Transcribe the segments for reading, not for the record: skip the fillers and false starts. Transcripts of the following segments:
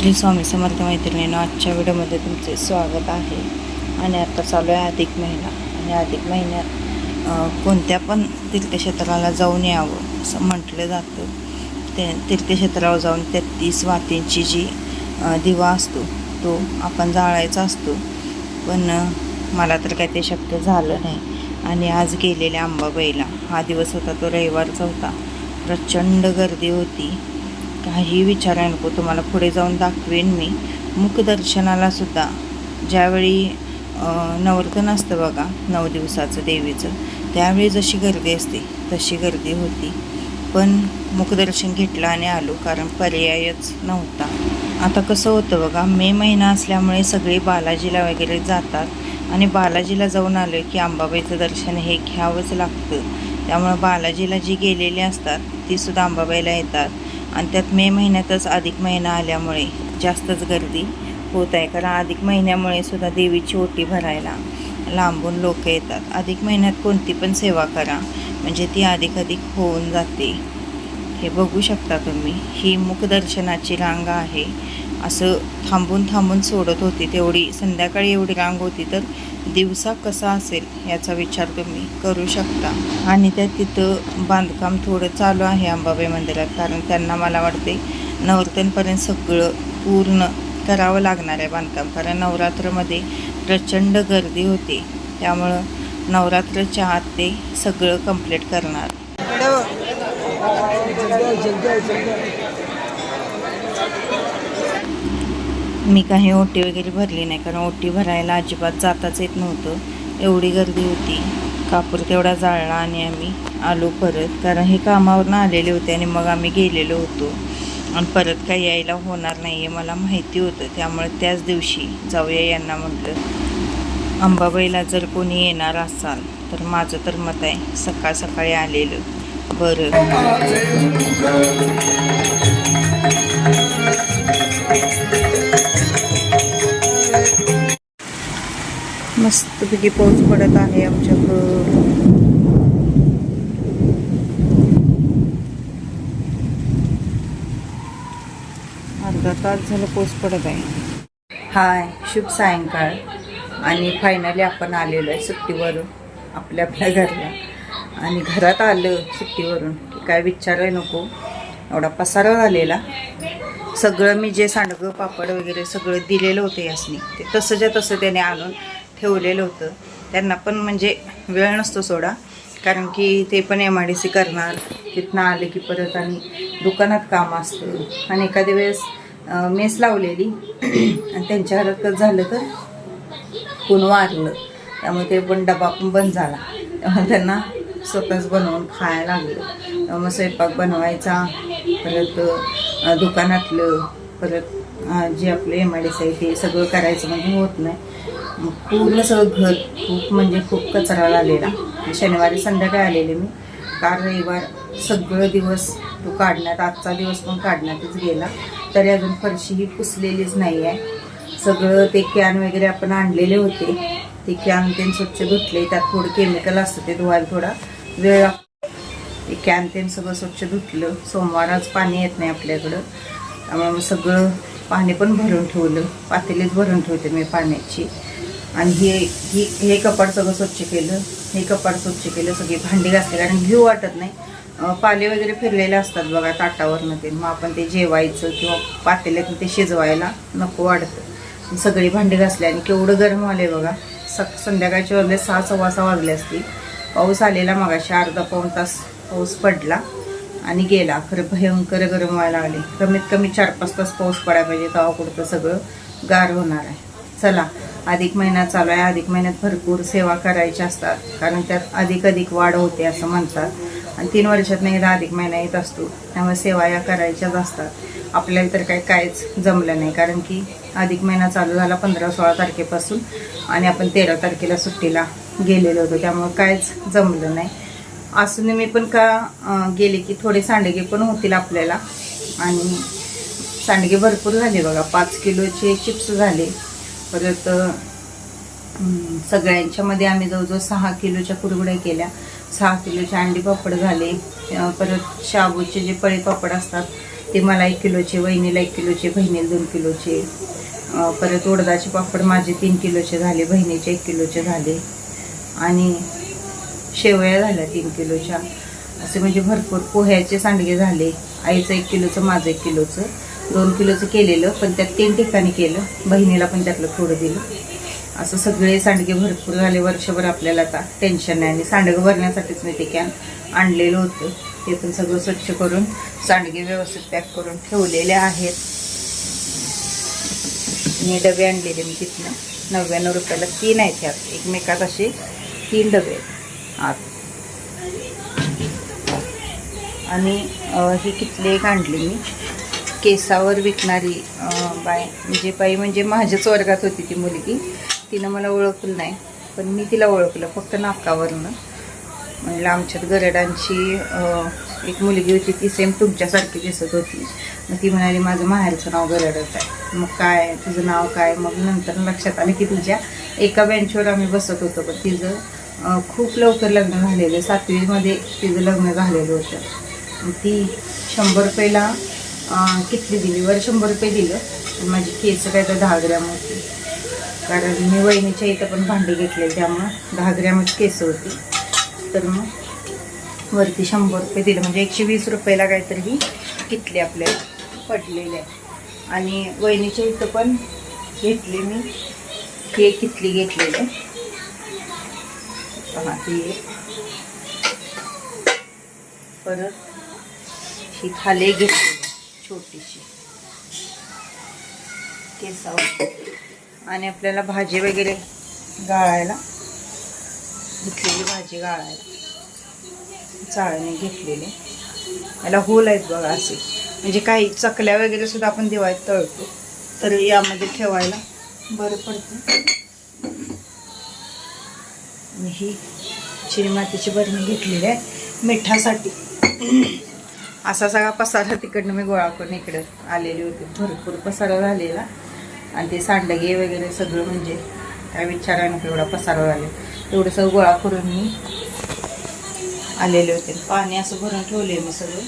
श्री स्वामी समर्थ मैत्रिणींनो, आजच्या व्हिडिओमध्ये तुमचे स्वागत आहे. आणि आता चालू आहे अधिक महिना. आणि अधिक महिन्यात कोणत्या पण तीर्थक्षेत्राला जाऊन यावं असं म्हटलं जातं. ते तीर्थक्षेत्रावर जाऊन 33 वातींची जी दिवा असतो तो आपण जाळायचा असतो. पण मला तर काय ते शक्य झालं नाही. आणि आज गेलेल्या अंबाबाईला, हा दिवस होता तो रविवारचा होता, प्रचंड गर्दी होती. काही विचारायला नको, तुम्हाला पुढे जाऊन दाखवेन मी. मुखदर्शनाला सुद्धा ज्यावेळी नवरात्र असतं बघा 9 दिवसाचं देवीचं, त्यावेळी जशी गर्दी असते तशी गर्दी होती. पण मुखदर्शन घेतलं आणि आलो, कारण पर्यायच नव्हता. आता कसं होतं बघा, मे महिना असल्यामुळे सगळे बालाजीला वगैरे जातात आणि बालाजीला जाऊन आलं की अंबाबाईचं दर्शन हे घ्यावंच लागतं. त्यामुळं बालाजीला जी गेलेली असतात तीसुद्धा अंबाबाईला येतात. आणि त्यात मे महिन्यातच अधिक महिना आल्यामुळे जास्तच गर्दी होत आहे. कारण अधिक महिन्यामुळे सुद्धा देवीची ओटी भरायला लांबून लोक येतात. अधिक महिन्यात कोणती पण सेवा करा म्हणजे ती अधिक होऊन जाते. हे बघू शकता तुम्ही, ही मुखदर्शनाची रांग आहे. असं थांबून थांबून सोडत होती, तेवढी संध्याकाळी एवढी रांग होती, तर दिवसा कसा असेल याचा विचार तुम्ही करू शकता. आणि त्या तिथं बांधकाम थोडं चालू आहे अंबाबाई मंदिरात, कारण त्यांना मला वाटते नवरात्रीपर्यंत सगळं पूर्ण करावं लागणार आहे बांधकाम. कारण नवरात्रमध्ये प्रचंड गर्दी होते, त्यामुळं नवरात्रच्या आत ते सगळं कंप्लीट करणार. मी काही ओटी वगैरे भरली नाही, कारण ओटी भरायला अजिबात जाताच येत नव्हतं, एवढी गर्दी होती. कापूर तेवढा जाळला आणि आम्ही आलो परत, कारण हे कामावरून आलेले होते आणि मग आम्ही गेलेलो होतो. आणि परत काही यायला होणार नाही आहे मला माहिती होतं, त्यामुळे त्याच दिवशी जाऊया यांना म्हटलं. अंबाबाईला जर कोणी येणार असाल तर माझं तर मत आहे सकाळ सकाळी आलेलं बरं. मस्तपैकी पाऊस पडत आहे आमच्याकडं. अर्धा तास झालं पाऊस पडत आहे. हाय, शुभ सायंकाळ. आणि फायनली आपण आलेलो आहे सुट्टीवरून आपल्या घरला. आणि घरात आलं सुट्टीवरून की काय विचारायला नको, एवढा पसारा झालेला. सगळं मी जे सांडगं पापड वगैरे सगळं दिलेलं होतं यासनी, ते तसंच्या तसं त्याने आणून ठेवलेलं होतं. त्यांना पण म्हणजे वेळ नसतो सोडा, कारण की ते पण MIDC करणार, तिथनं आले की परत आणि दुकानात काम असतं. आणि एखाद्या वेळेस मेस लावलेली आणि त्यांच्या घरात कसं झालं तर कोण वारलं, त्यामुळे ते पण डबा पण बंद झाला. त्यामुळे त्यांना स्वतःच बनवून खायला लागलं. त्यामुळे स्वयंपाक बनवायचा, परत दुकानातलं, परत जे आपले MIDC आहे ते सगळं करायचं म्हणजे होत नाही. मग पूर्ण सगळं घर खूप कचरा झालेला. शनिवारी संध्याकाळी आलेले मी, कारण रविवार सगळं दिवस तो काढण्यात, आजचा दिवस पण काढण्यातच गेला. तरी अजून फरशी ही पुसलेलीच नाही आहे. सगळं ते कॅन वगैरे आपण आणलेले होते, ते कॅन ते स्वच्छ धुतले. त्यात थोडं केमिकल असतं, ते धुवायला थोडा वेळ लागतो. ते कॅन ते सगळं स्वच्छ धुतलं. सोमवार आज पाणी येत नाही आपल्याकडं, त्यामुळे मग सगळं पाणी पण भरून ठेवलं, पातेलीच भरून ठेवते मी पाण्याची. आणि हे कपाट सगळं स्वच्छ केलं, हे कपाट स्वच्छ केलं, सगळी भांडी घासली. कारण घेऊ वाटत नाही, पाले वगैरे फिरलेले असतात बघा ताटावरनं ते, मग आपण ते जेवायचं किंवा पातेल्यात ते शिजवायला नको वाटतं. सगळी भांडी घासली आणि केवढं गरम आले बघा. संध्याकाळचे वाजले 6, सव्वा 6 वाजले असतील. पाऊस आलेला मगाशी, अर्धा पाऊण तास पाऊस पडला आणि गेला. खरं भयंकर गरम व्हायला लागले. कमीत कमी 4-5 तास पाऊस पडायला पाहिजे, तेव्हा कुठं सगळं गार होणार आहे. चला, अधिक महिना चालू आहे. अधिक महिन्यात भरपूर सेवा करायच्या असतात, कारण त्यात अधिक वाढ होते असं म्हणतात. आणि 3 वर्षात एकदा अधिक महिना येत असतो, त्यामुळे सेवा या करायच्याच असतात. आपल्याला तर काहीच जमलं नाही, कारण की अधिक महिना चालू झाला 15-16 तारखेपासून आणि आपण 13 तारखेला सुट्टीला गेलेलो होतो, त्यामुळे काहीच जमलं नाही. असून मी पण का गेले की थोडे सांडगे पण होतील आपल्याला. आणि सांडगे भरपूर झाले बघा, 5 किलोचे चिप्स झाले. परत सगळ्यांच्यामध्ये आम्ही जवळजवळ 6 किलोच्या कुरवड्या केल्या, 6 किलोचे अंडी पापड झाले. परत शाबूचे जे पळी पापड असतात ते मला 1 किलोचे, वहिनीला 1 किलोचे, बहिणीला 2 किलोचे. परत उडदाचे पापड माझे 3 किलोचे झाले, बहिणीचे 1 किलोचे झाले आणि शेवया झाल्या 3 किलोच्या. असे म्हणजे भरपूर. पोह्याचे सांडगे झाले, आईचं 1 किलोचं, माझं 1 किलोचं. 2 किलोचं केलेलं, पण त्यात 3 ठिकाणी केलं, बहिणीला पण त्यातलं थोडं दिलं. असं सगळे सांडगे भरपूर झाले. वर्षभर आपल्याला आता टेन्शन नाही. आणि सांडगं भरण्यासाठीच मी ते कॅन आणलेलं होतं. ते पण सगळं स्वच्छ करून सांडगे व्यवस्थित पॅक करून ठेवलेले आहेत. आणि डबे आणलेले मी तिथनं 99 रुपयाला 3 आहेत ह्यात, एकमेकात असे 3 डबे आत. आणि ही किटली एक आणली मी, केसावर विकणारी बाई, म्हणजे बाई म्हणजे माझ्याच वर्गात होती ती मुलगी. तिनं मला ओळखलं नाही, पण मी तिला ओळखलं फक्त नाकावरनं. म्हणलं आमच्यात गरडांची एक मुलगी होती, ती सेम तुमच्यासारखी दिसत होती. मग ती म्हणाली माझं माहेरचं नाव गरडच आहे. मग काय तुझं नाव काय? मग नंतर लक्षात आलं की तुझ्या एका बेंचवर आम्ही बसत होतो, पण तिचं खूप लवकर लग्न झालेलं, 7वीमध्ये तिचं लग्न झालेलं होतं. मग ती 100 रुपयाला किटली दिली, वर 100 रुपये दिलं. माझी केस काय तर 10 ग्रॅम होती, कारण मी वहिनीच्या इथं पण भांडी घेतले, त्यामुळं 10 ग्रॅमच केस होती. तर मग वरती 100 रुपये दिलं, म्हणजे 120 रुपयाला काहीतरी ही किटली आपल्याला पडलेली आहे. आणि वहिनीच्या इथं पण घेतली मी, ही एक किटली घेतलेली आहे. हां, ती एक. परत ही खाली घेतलेली छोटीशी केसावर. आणि आपल्याला भाजी वगैरे गाळायला घेतलेली, भाजी गाळायला चाळणी घेतलेली. याला होल आहेत बघा असे, म्हणजे काही चकल्या वगैरे सुद्धा आपण दिवाळीत तळतो, तर यामध्ये ठेवायला बरं पडतं. आणि ही चिरीमातीची बरणी घेतलेली आहे मिठासाठी. असा सगळा पसारा तिकडनं मी गोळा करून इकडे आलेली होती. भरपूर पसारा झालेला. आणि ते सांडगे वगैरे सगळं म्हणजे काय विचारायला नको एवढा पसारा झाला. तेवढं सगळं गोळा करून मी आलेले होते. पाणी असं भरून ठेवले मी सगळं.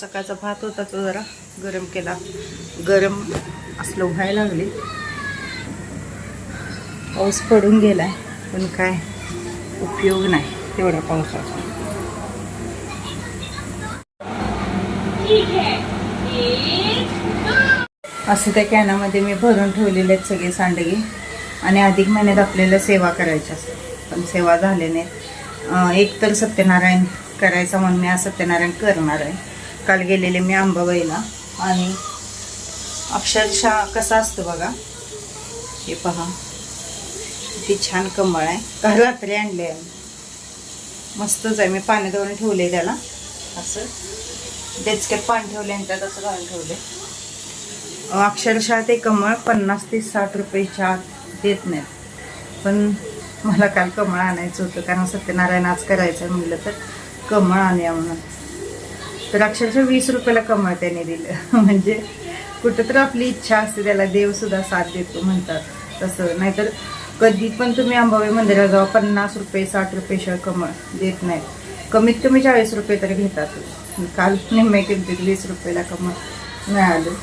सकाळचा भात होता तो जरा गरम केला, गरम असलं व्हायला लागले. पाऊस पडून गेलाय, पण काय उपयोग नाही तेवढ्या पावसाचा. असं त्या कॅनामध्ये मी भरून ठेवलेले आहेत सगळे सांडगे. आणि अधिक महिन्यात आपल्याला सेवा करायची असते, पण सेवा झाले नाहीत. एक तर सत्यनारायण करायचा म्हणून मी आज सत्यनारायण करणार आहे. काल गेलेले मी अंबाबाईला, आणि अक्षरशः कसं असतं बघा, हे पहा किती छान कमळ आहे. काल रात्री आणले आहे, मस्तच आहे. मी पाण्यात वरून ठेवले त्याला, असं डेचक्यात पाणी ठेवले आणि त्यात असं घालून ठेवले. अक्षरशः ते कमळ 50 ते 60 रुपयाच्या आत देत नाहीत. पण मला काल कमळ आणायचं होतं, कारण सत्यनारायण आज करायचं म्हटलं तर कमळ आणूया म्हणून. तर अक्षरशः 20 रुपयाला कमळ त्याने दिलं. म्हणजे कुठं तर आपली इच्छा असते, त्याला देवसुद्धा साथ देतो म्हणतात तसं. नाहीतर कधी पण तुम्ही अंबाबाई मंदिरात जावा, 50 रुपये 60 रुपये कमळ देत नाहीत. कमीत कमी 40 रुपये तरी घेतात. काल निम्म्या किमतीत 20 रुपयाला कमळ मिळालं.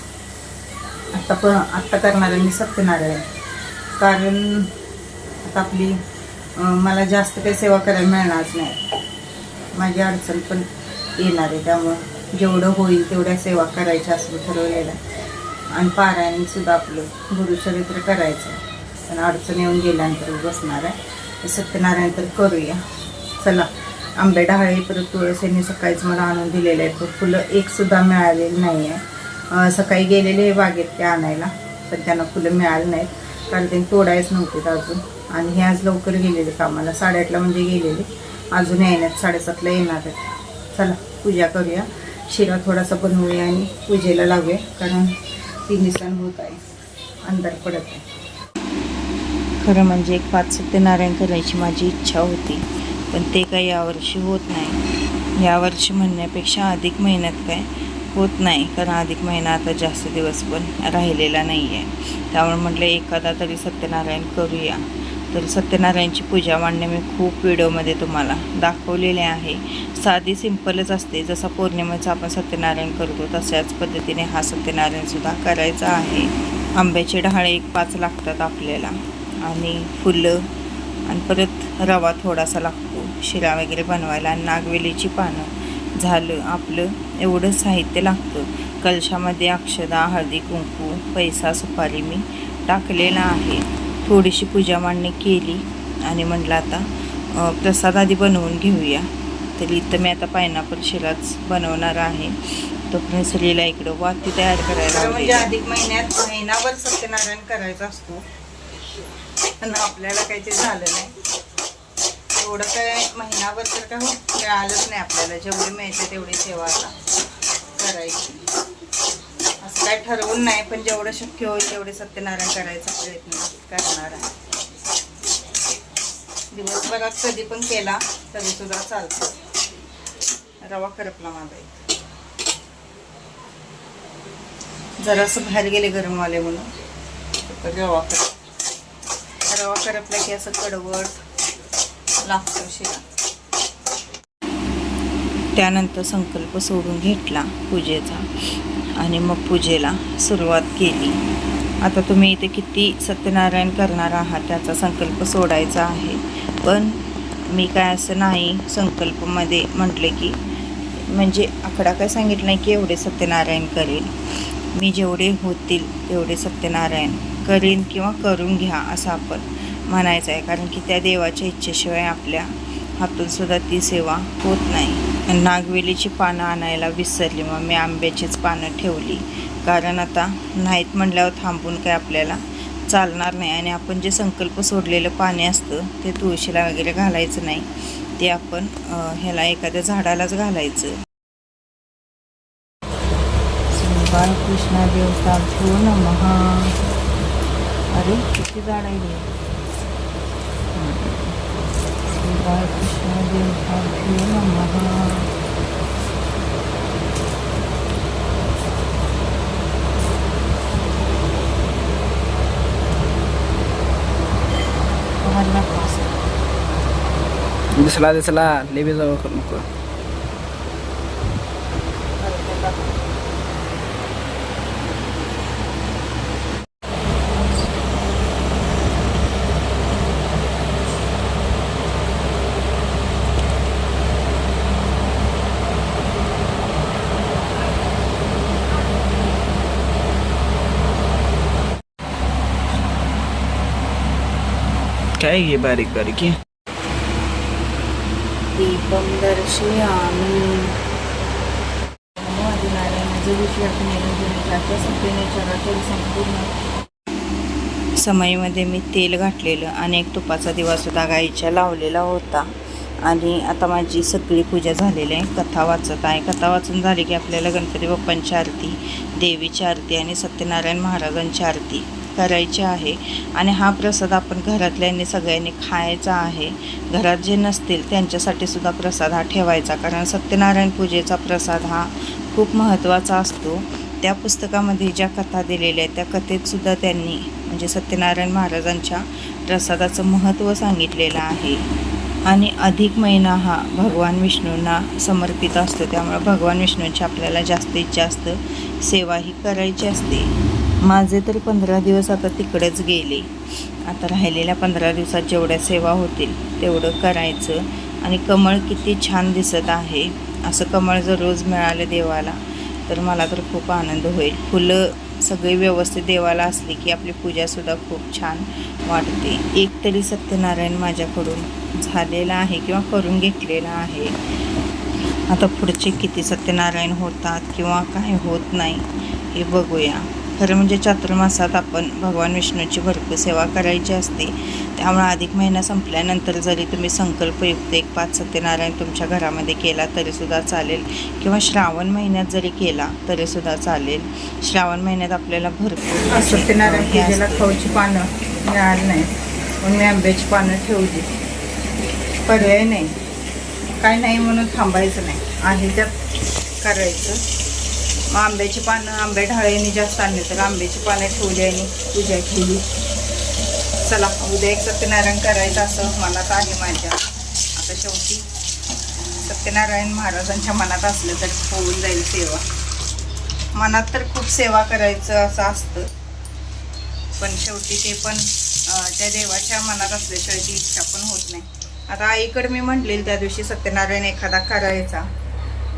आत्ता करणार आहे मी सत्यनारायण, कारण आता आपली मला जास्त काही सेवा करायला मिळणारच नाही. माझी अडचण पण येणार आहे, त्यामुळं जेवढं होईल तेवढ्या सेवा करायच्या असं ठरवलेलं आहे. आणि पारायणसुद्धा आपलं गुरुचरित्र करायचं आहे, पण अडचण येऊन गेल्यानंतर बसणार आहे. सत्यनारायण तर करूया. चला, आंबे डहाळे परत तुळस यांनी सकाळीच मला आणून दिलेले आहेत. फुलं एकसुद्धा मिळालेली नाही आहे. सकाळी गेलेले बागेत ते आणायला, पण त्यांना फुलं मिळाली नाहीत, कारण त्यांनी तोडायच नव्हते अजून. आणि हे आज लवकर गेलेले कामाला, 8:30ला म्हणजे गेलेले, अजून येण्यात 7:30ला येणार आहेत. चला पूजा करूया, शिरा थोडासा बनवूया आणि पूजेला लावूया, कारण 3 दिवसांनी होत आहे, अंधार पडत आहे. खरं म्हणजे एक 5 सत्यनारायण करायची माझी इच्छा होती, पण ते काही यावर्षी होत नाही. यावर्षी म्हणण्यापेक्षा अधिक महिन्यात काय होत नाही, कारण अधिक महिना आता जास्त दिवस पण राहिलेला नाही आहे. त्यामुळे म्हटलं एखादा तरी सत्यनारायण करूया. तर सत्यनारायणची पूजा मांडणे मी खूप व्हिडिओमध्ये तुम्हाला दाखवलेले आहे. साधी सिंपलच असते. जसा पौर्णिमेचा आपण सत्यनारायण करतो तशाच पद्धतीने हा सत्यनारायणसुद्धा करायचा आहे. आंब्याचे डहाळे एक 5 लागतात आपल्याला आणि फुलं आणि परत रवा थोडासा लागतो शिरा वगैरे बनवायला आणि नागवेलीची पानं. झालं आपलं एवढं साहित्य लागतं. कलशामध्ये अक्षदा, हळदी कुंकू, पैसा, सुपारी मी टाकलेला आहे. थोडीशी पूजा मांडणी केली आणि म्हटलं आता प्रसाद आधी बनवून घेऊया. तर इथं मी आता पायनॅपल शिराच बनवणार आहे. तोपर्यंत श्रीला इकडं वाती तयार करायला. म्हणजे अधिक महिन्यात महिनाभर सत्यनारायण करायचं असतो पण आपल्याला काही ते झालं नाही. एवढं काय महिनाभर तर काय मिळालंच नाही आपल्याला. जेवढी मिळते तेवढी सेवा आता करायची. असं काय ठरवून नाही पण जेवढं शक्य होईल तेवढे सत्यनारायण करायचा प्रयत्न करणार आहे. दिवसभरात कधी पण केला तरी सुद्धा चालतो. रवा करपला माझा इथे. जरासं बाहेर गेले गरमवाले म्हणून रवा करपला की असं कडवट लागतो शिरा. त्यानंतर संकल्प सोडून घेतला पूजेचा आणि मग पूजेला सुरुवात केली. आता तुम्ही इथे किती सत्यनारायण करणार आहात त्याचा संकल्प सोडायचा आहे. पण मी काय असं नाही संकल्पमध्ये म्हटले की म्हणजे आकडा काय सांगितलं नाही की एवढे सत्यनारायण करेल. मी जेवढे होतील तेवढे सत्यनारायण करीन किंवा करून घ्या असं आपण म्हणायचं आहे. कारण की त्या देवाच्या इच्छेशिवाय आपल्या हातून सुद्धा ती सेवा होत नाही. नागवेलीची पानं आणायला विसरली. मग मी आंब्याचीच पानं ठेवली. कारण आता नाहीत म्हटल्यावर थांबून काय आपल्याला चालणार नाही. आणि आपण जे संकल्प सोडलेलं पाणी असतं ते तुळशीला वगैरे घालायचं नाही. ते आपण ह्याला एखाद्या झाडालाच घालायचं. बाळकृष्ण देवताभ्यो नमः. अरे किती झाड आहे. बाळकृष्ण देवताभ्यो नमः. दिसला लेबी जवळ करू नको. काय घे बारीक बारीक. दीपम दर्शयामि. समईमध्ये मी तेल घातलेलं आणि एक तुपाचा दिवासुद्धा गाईच्या लावलेला होता. आणि आता माझी सगळी पूजा झालेली आहे. कथा वाचत आहे. कथा वाचून झाली की आपल्याला गणपती बाप्पांची आरती, देवीची आरती आणि सत्यनारायण महाराजांची आरती करायची आहे. आणि हा प्रसाद आपण घरातल्यांनी सगळ्यांनी खायचा आहे. घरात जे नसतील त्यांच्यासाठी सुद्धा प्रसाद हा ठेवायचा. कारण सत्यनारायण पूजेचा प्रसाद हा खूप महत्त्वाचा असतो. त्या पुस्तकामध्ये ज्या कथा दिलेल्या आहेत त्या कथेत सुद्धा त्यांनी म्हणजे सत्यनारायण महाराजांच्या प्रसादाचं महत्त्व सांगितलेलं आहे. आणि अधिक महिना हा भगवान विष्णूंना समर्पित असतो. त्यामुळे भगवान विष्णूंची आपल्याला जास्तीत जास्त सेवा ही करायची असते. माझे तर 15 दिवस आता तिकडेच गेले. आता राहिलेल्या 15 दिवसात जेवढ्या सेवा होतील तेवढं करायचं. आणि कमळ किती छान दिसत आहे. असं कमळ जर रोज मिळालं देवाला तर मला तर खूप आनंद होईल. फुलं सगळी व्यवस्थित देवाला असली की आपली पूजासुद्धा खूप छान वाटते. एक तरी सत्यनारायण माझ्याकडून झालेला आहे किंवा करून घेतलेला आहे. आता पुढचे किती सत्यनारायण होतात किंवा काय होत नाही हे बघूया. खरं म्हणजे चातुर्मासात आपण भगवान विष्णूची भरपूर सेवा करायची असते. त्यामुळे अधिक महिना संपल्यानंतर जरी तुम्ही संकल्पयुक्त एक 5 सत्यनारायण तुमच्या घरामध्ये केला तरीसुद्धा चालेल किंवा श्रावण महिन्यात जरी केला तरीसुद्धा चालेल. श्रावण महिन्यात आपल्याला भरपूर सत्यनारायण पूजेला खाऊची पानं मिळाली नाही म्हणून मी आंब्याची पानं ठेवली. पर्याय नाही. काय नाही म्हणून थांबायचं नाही. आहे त्यात करायचं. मग आंब्याची पानं आंबे ढाळ्यांनी जास्त आणले तर आंब्याची पानं ठेवली आणि पूजा केली. चला उद्या एक सत्यनारायण करायचं असं मनात आहे माझ्या. आता शेवटी सत्यनारायण महाराजांच्या मनात असलं तर होऊन जाईल सेवा. मनात तर खूप सेवा करायचं असं असतं, पण शेवटी ते पण त्या देवाच्या मनात असल्याशिवाय ती इच्छा पण होत नाही. आता आईकडे मी म्हटलेली त्या दिवशी सत्यनारायण एखादा करायचा,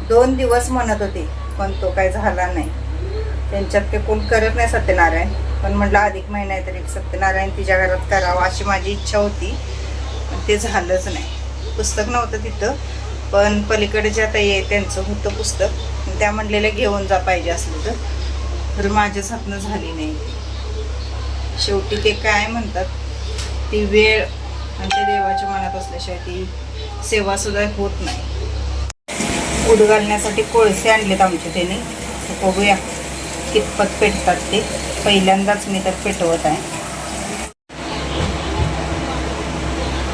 2 दिवस म्हणत होते, पण तो काय झाला नाही. त्यांच्यात ते कोण करत नाही सत्यनारायण, पण म्हटलं अधिक महिना आहे तर एक सत्यनारायण तिच्या घरात करावं अशी माझी इच्छा होती, पण ते झालंच नाही. पुस्तक नव्हतं तिथं, पण पलीकडे जे आता त्यांचं होतं पुस्तक, त्या म्हणलेलं घेऊन जा पाहिजे असलं तर माझ्याच हातनं झाली नाही. शेवटी ते काय म्हणतात, ती वेळ आणि ते देवाच्या मनात असल्याशिवाय ती सेवासुद्धा होत नाही. उद घालण्यासाठी कोळसे आणलेत आमचे त्याने, बघूया कितपत पेटतात ते. पहिल्यांदाच मी तर पेटवत आहे.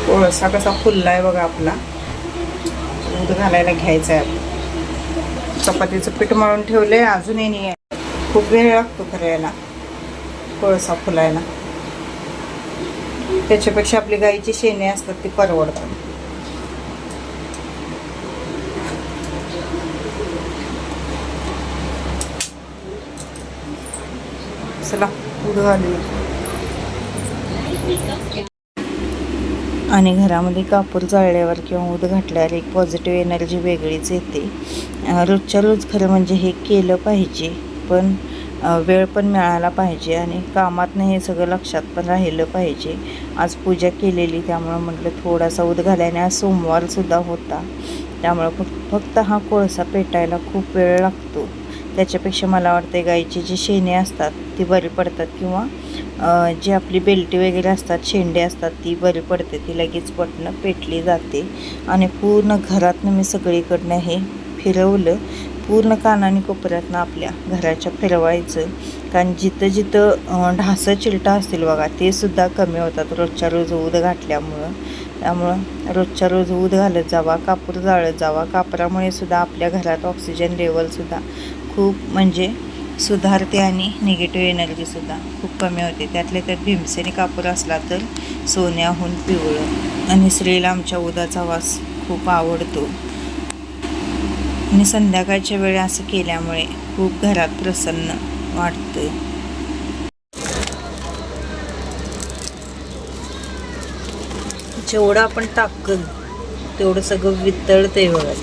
कोळसा कसा फुलला आहे बघा आपला. दूध घालायला घ्यायचं आहे. चपातीचं पीठ मळून ठेवलं आहे, अजूनही नाही आहे. खूप वेळ लागतो करायला कोळसा फुलायला. त्याच्यापेक्षा आपली गाईची शेणे असतात ती परवडतात. चला दूध घालूया. आणि घरामध्ये कापूर जाळल्यावर किंवा दूध घातल्यावर एक पॉझिटिव्ह एनर्जी वेगळीच येते. रोजच्या रोज खरं म्हणजे हे केलं पाहिजे, पण वेळ पण मिळाला पाहिजे आणि कामातनं हे सगळं लक्षात पण राहिलं पाहिजे. आज पूजा केलेली त्यामुळं म्हटलं थोडासा दूध घालायने. आज सोमवारसुद्धा होता, त्यामुळं फक्त हा कोळसा पेटायला खूप वेळ लागतो. त्याच्यापेक्षा मला वाटते गाईची जी शेणे असतात ती बरी पडतात, किंवा जी आपली बेल्टी वगैरे असतात, शेंडे असतात, ती बरी पडते. ती लगेच पटणं पेटली जाते. आणि पूर्ण घरातनं मी सगळीकडनं हे फिरवलं. पूर्ण कानाने कोपऱ्यातनं आपल्या घराच्या फिरवायचं, कारण जिथं जिथं ढासं चिलटा असतील बघा ते सुद्धा कमी होतात रोजच्या रोज दूध घातल्यामुळं. त्यामुळं रोजच्या रोज दूध घालत जावा, कापूर जाळत जावा. कापरामुळे सुद्धा आपल्या घरात ऑक्सिजन लेवलसुद्धा खूप म्हणजे सुधारते आणि निगेटिव्ह एनर्जीसुद्धा खूप कमी होते. त्यातल्या त्यात भीमसेनी कापूर असला तर सोन्याहून पिवळं. आणि स्त्रीला आमच्या उदाचा वास खूप आवडतो. आणि संध्याकाळच्या वेळी असं केल्यामुळे खूप घरात प्रसन्न वाटतं. जेवढं आपण टाकल तेवढं सगळं वितळतंय बघा.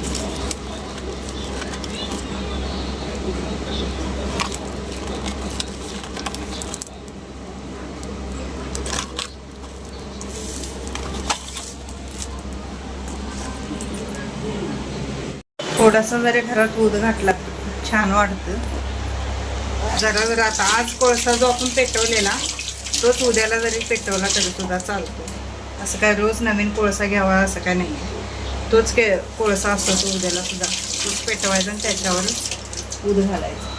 थोडासा जरी घरात दूध घातला छान वाटतं. जरा आता आज कोळसा जो आपण पेटवलेला तोच उद्याला जरी पेटवला तरी सुद्धा चालतो. असं काय रोज नवीन कोळसा घ्यावा असं काय नाही. तोच कोळसा असतो तो उद्याला सुद्धा तोच पेटवायचा आणि त्याच्यावरच दूध घालायचं.